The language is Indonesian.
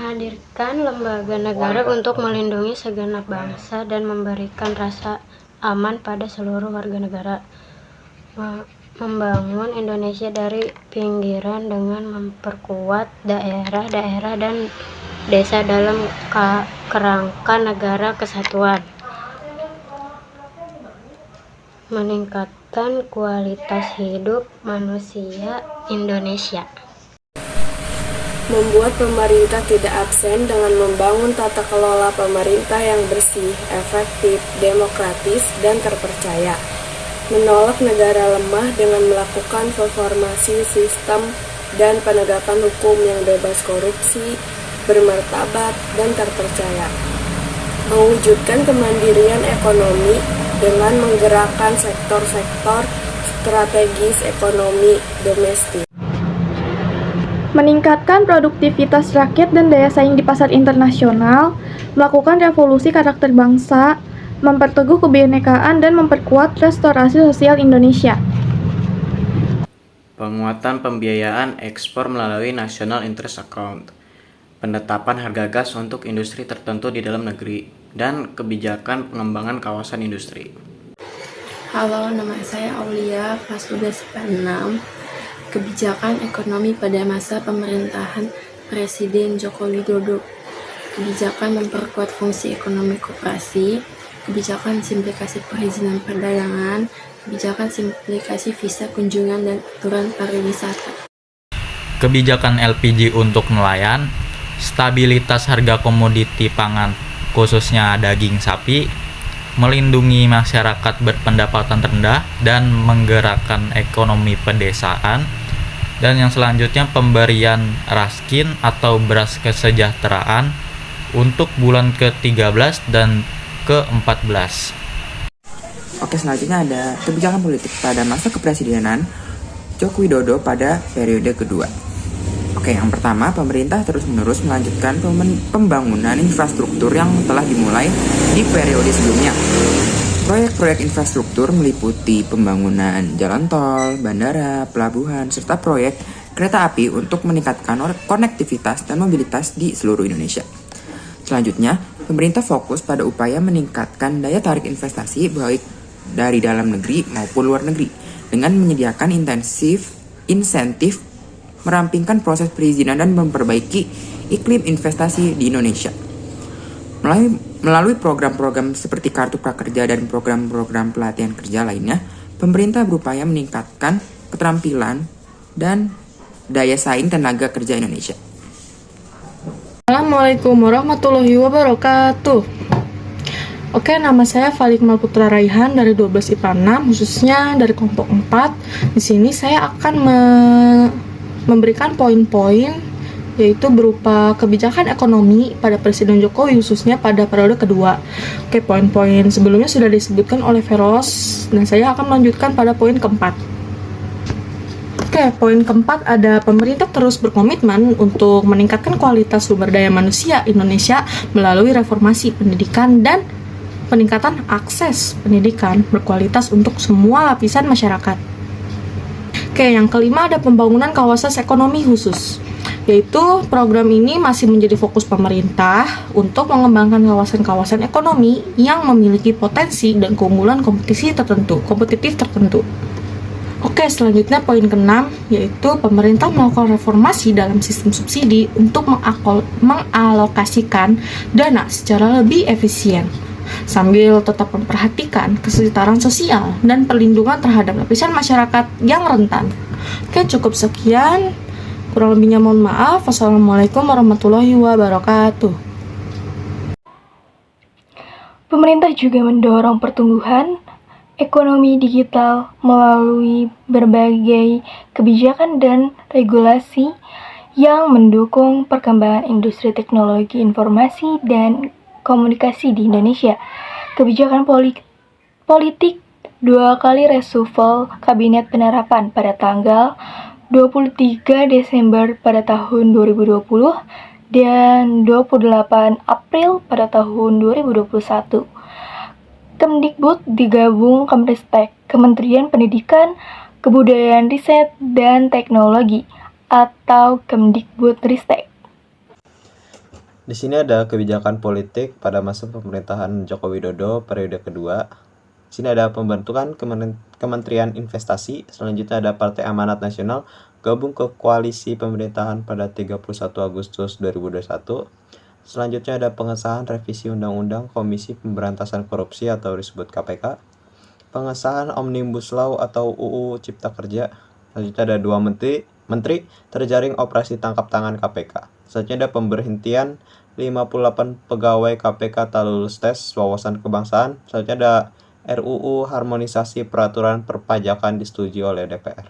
menghadirkan lembaga negara untuk melindungi segenap bangsa dan memberikan rasa aman pada seluruh warga negara. Membangun Indonesia dari pinggiran dengan memperkuat daerah-daerah dan desa dalam kerangka negara kesatuan. Meningkatkan kualitas hidup manusia Indonesia. Membuat pemerintah tidak absen dengan membangun tata kelola pemerintah yang bersih, efektif, demokratis, dan terpercaya. Menolak negara lemah dengan melakukan reformasi sistem dan penegakan hukum yang bebas korupsi, bermartabat, dan terpercaya. Mewujudkan kemandirian ekonomi dengan menggerakkan sektor-sektor strategis ekonomi domestik. Meningkatkan produktivitas rakyat dan daya saing di pasar internasional, melakukan revolusi karakter bangsa, memperteguh kebinekaan dan memperkuat restorasi sosial Indonesia. Penguatan pembiayaan ekspor melalui National Interest Account, penetapan harga gas untuk industri tertentu di dalam negeri, dan kebijakan pengembangan kawasan industri. Halo, nama saya Aulia, kelas 12 IPA 6. Kebijakan ekonomi pada masa pemerintahan Presiden Joko Widodo. Kebijakan memperkuat fungsi ekonomi koperasi, kebijakan simplifikasi perizinan perdagangan, kebijakan simplifikasi visa kunjungan dan aturan pariwisata. Kebijakan LPG untuk nelayan, stabilitas harga komoditi pangan khususnya daging sapi, melindungi masyarakat berpendapatan rendah dan menggerakkan ekonomi pedesaan, dan yang selanjutnya pemberian raskin atau beras kesejahteraan untuk bulan ke-13 dan ke-14. Oke, selanjutnya ada kebijakan politik pada masa kepresidenan Joko Widodo pada periode kedua. Oke, yang pertama, pemerintah terus-menerus melanjutkan pembangunan infrastruktur yang telah dimulai di periode sebelumnya. Proyek-proyek infrastruktur meliputi pembangunan jalan tol, bandara, pelabuhan, serta proyek kereta api untuk meningkatkan konektivitas dan mobilitas di seluruh Indonesia. Selanjutnya, pemerintah fokus pada upaya meningkatkan daya tarik investasi baik dari dalam negeri maupun luar negeri dengan menyediakan insentif merampingkan proses perizinan dan memperbaiki iklim investasi di Indonesia. Melalui program-program seperti Kartu Prakerja dan program-program pelatihan kerja lainnya, pemerintah berupaya meningkatkan keterampilan dan daya saing tenaga kerja Indonesia. Assalamualaikum warahmatullahi wabarakatuh. Oke, nama saya Falikmal Putra Raihan dari 12 IPA 6, khususnya dari kelompok 4. Di sini saya akan memberikan poin-poin yaitu berupa kebijakan ekonomi pada Presiden Jokowi khususnya pada periode kedua. Oke, poin-poin sebelumnya sudah disebutkan oleh Feros dan saya akan melanjutkan pada poin keempat. Oke, poin keempat ada pemerintah terus berkomitmen untuk meningkatkan kualitas sumber daya manusia Indonesia melalui reformasi pendidikan dan peningkatan akses pendidikan berkualitas untuk semua lapisan masyarakat. Oke, yang kelima ada pembangunan kawasan ekonomi khusus, yaitu program ini masih menjadi fokus pemerintah untuk mengembangkan kawasan-kawasan ekonomi yang memiliki potensi dan keunggulan kompetitif tertentu. Oke, selanjutnya poin ke-6 yaitu pemerintah melakukan reformasi dalam sistem subsidi untuk mengalokasikan dana secara lebih efisien sambil tetap memperhatikan kesetaraan sosial dan perlindungan terhadap lapisan masyarakat yang rentan. Oke, cukup sekian. Kurang lebihnya mohon maaf. Wassalamualaikum warahmatullahi wabarakatuh. Pemerintah juga mendorong pertumbuhan ekonomi digital melalui berbagai kebijakan dan regulasi yang mendukung perkembangan industri teknologi informasi dan komunikasi di Indonesia. Kebijakan politik 2 kali reshuffle kabinet penerapan pada tanggal 23 Desember pada tahun 2020 dan 28 April pada tahun 2021. Kemdikbud digabung Kemristek, Kementerian Pendidikan, Kebudayaan, Riset, dan Teknologi atau Kemdikbudristek. Di sini ada kebijakan politik pada masa pemerintahan Joko Widodo periode kedua. Di sini ada pembentukan Kementerian Investasi. Selanjutnya ada Partai Amanat Nasional gabung ke koalisi pemerintahan pada 31 Agustus 2021. Selanjutnya ada pengesahan revisi Undang-Undang Komisi Pemberantasan Korupsi atau disebut KPK. Pengesahan Omnibus Law atau UU Cipta Kerja. Selanjutnya ada 2 menteri terjaring operasi tangkap tangan KPK. Selanjutnya ada pemberhentian 58 pegawai KPK tak lulus tes wawasan kebangsaan. Selanjutnya ada RUU harmonisasi peraturan perpajakan disetujui oleh DPR.